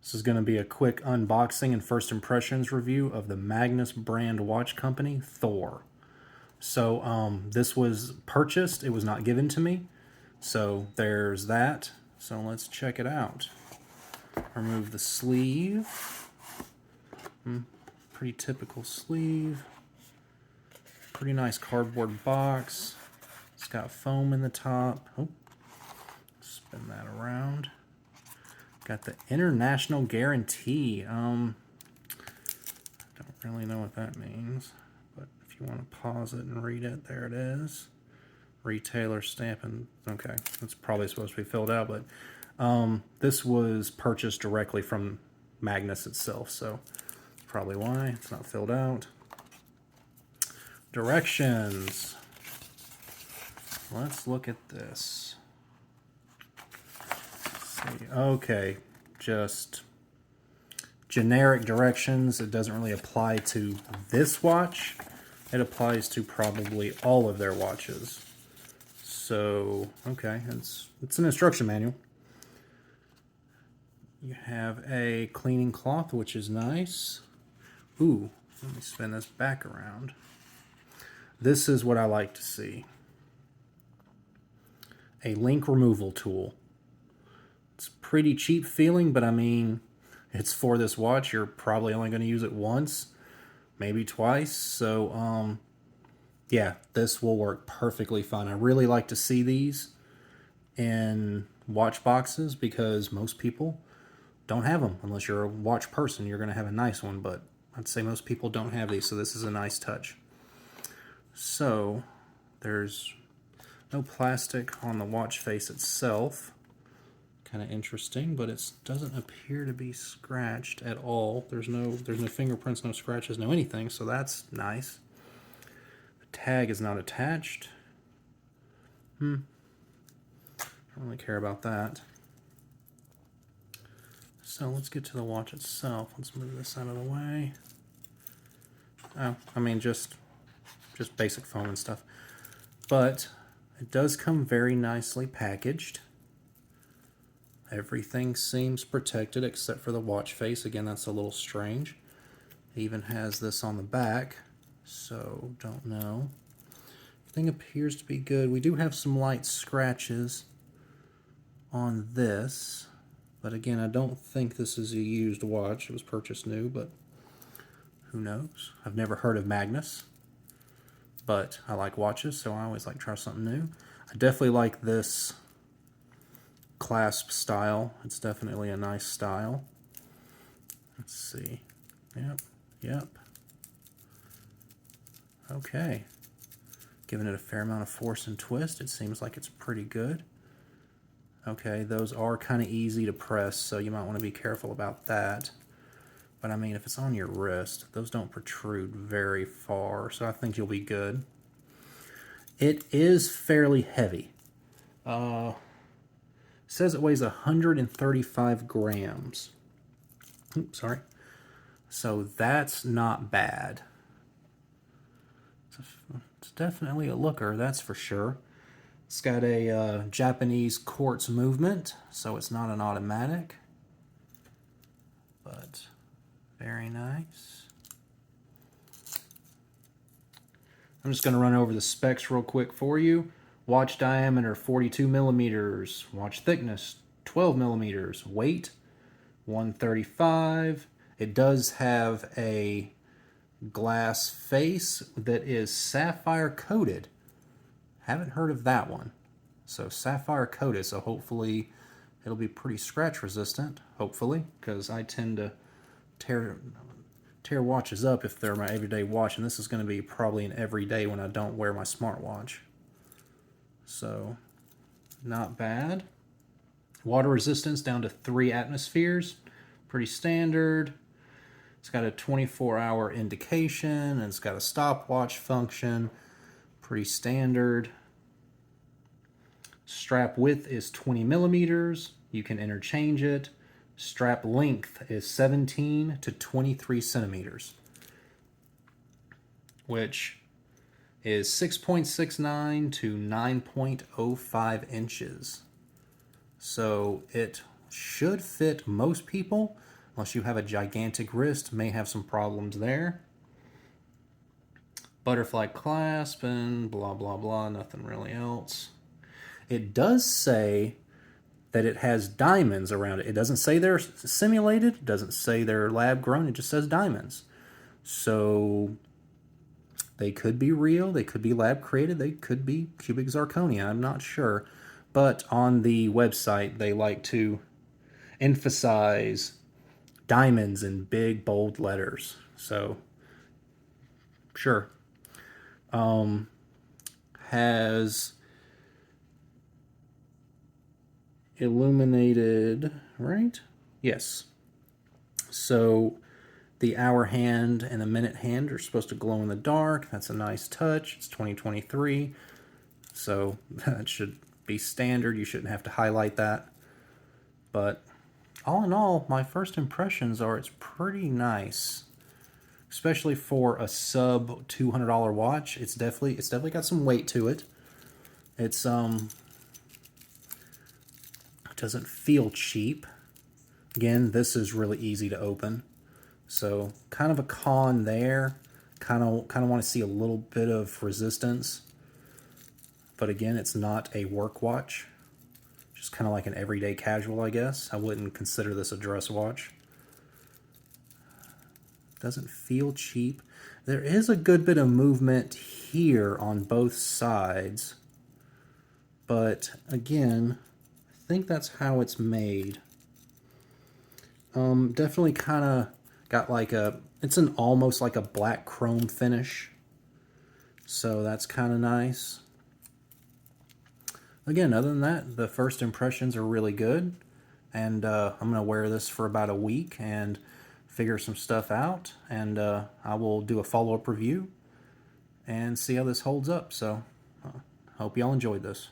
This is going to be a quick unboxing and first impressions review of the Magnus brand watch company, Thor. So this was purchased, it was not given to me. So there's that. So let's check it out. Remove the sleeve. Pretty typical sleeve. Pretty nice cardboard box. It's got foam in the top. Oh, spin that around. Got the international guarantee. I don't really know what that means, but if you want to pause it and read it, there it is. Retailer stamp, and okay, it's probably supposed to be filled out, but this was purchased directly from Magnus itself, so probably why it's not filled out. Directions. Let's look at this. Okay, just generic directions. It doesn't really apply to this watch. It applies to probably all of their watches. So, okay, it's an instruction manual. You have a cleaning cloth, which is nice. Ooh, let me spin this back around. This is what I like to see. A link removal tool. It's pretty cheap feeling, but I mean, it's for this watch. You're probably only going to use it once, maybe twice. So, yeah, this will work perfectly fine. I really like to see these in watch boxes because most people don't have them. Unless you're a watch person, you're going to have a nice one, but I'd say most people don't have these, so this is a nice touch. So, there's no plastic on the watch face itself. Kind of interesting, but it doesn't appear to be scratched at all. There's no fingerprints, no scratches, no anything, so that's nice. The tag is not attached. Don't really care about that. So let's get to the watch itself. Let's move this out of the way. Oh, I mean just basic foam and stuff. But it does come very nicely packaged. Everything seems protected except for the watch face. Again, that's a little strange. It even has this on the back, so don't know. Everything appears to be good. We do have some light scratches on this, but again, I don't think this is a used watch. It was purchased new, but who knows? I've never heard of Magnus, but I like watches, so I always like to try something new. I definitely like this clasp style. It's definitely a nice style. Let's see. Yep. Okay. Giving it a fair amount of force and twist. It seems like it's pretty good. Okay, those are kind of easy to press, so you might want to be careful about that. But I mean, if it's on your wrist, those don't protrude very far, so I think you'll be good. It is fairly heavy. Says it weighs 135 grams. Oops, sorry. So that's not bad. It's definitely a looker, that's for sure. It's got a Japanese quartz movement, so it's not an automatic. But very nice. I'm just going to run over the specs real quick for you. Watch diameter 42 millimeters, watch thickness 12 millimeters, weight 135. It does have a glass face that is sapphire coated. Haven't heard of that one. So sapphire coated, so hopefully it'll be pretty scratch resistant, hopefully, because I tend to tear watches up if they're my everyday watch, and this is going to be probably an everyday when I don't wear my smartwatch. So, not bad. Water resistance down to 3 atmospheres. Pretty standard. It's got a 24-hour indication, and it's got a stopwatch function. Pretty standard. Strap width is 20 millimeters. You can interchange it. Strap length is 17 to 23 centimeters, which is 6.69 to 9.05 inches. So it should fit most people. unless you have a gigantic wrist, may have some problems there. Butterfly clasp and blah, blah, blah, nothing really else. It does say that it has diamonds around it. It doesn't say they're simulated. It doesn't say they're lab grown. It just says diamonds. So they could be real. They could be lab created. They could be cubic zirconia. I'm not sure. But on the website, they like to emphasize diamonds in big, bold letters. So, sure. Has illuminated, right? Yes. So the hour hand and the minute hand are supposed to glow in the dark. That's a nice touch. It's 2023. So that should be standard. You shouldn't have to highlight that. But all in all, my first impressions are it's pretty nice. Especially for a sub $200 watch. It's definitely got some weight to it. It's it doesn't feel cheap. Again, this is really easy to open. So kind of a con there. Kind of want to see a little bit of resistance. But again, it's not a work watch. Just kind of like an everyday casual, I guess. I wouldn't consider this a dress watch. Doesn't feel cheap. There is a good bit of movement here on both sides. But again, I think that's how it's made. Definitely kind of got like it's an almost like a black chrome finish. So that's kind of nice. Again, other than that, the first impressions are really good. And I'm going to wear this for about a week and figure some stuff out. And I will do a follow-up review and see how this holds up. So hope y'all enjoyed this.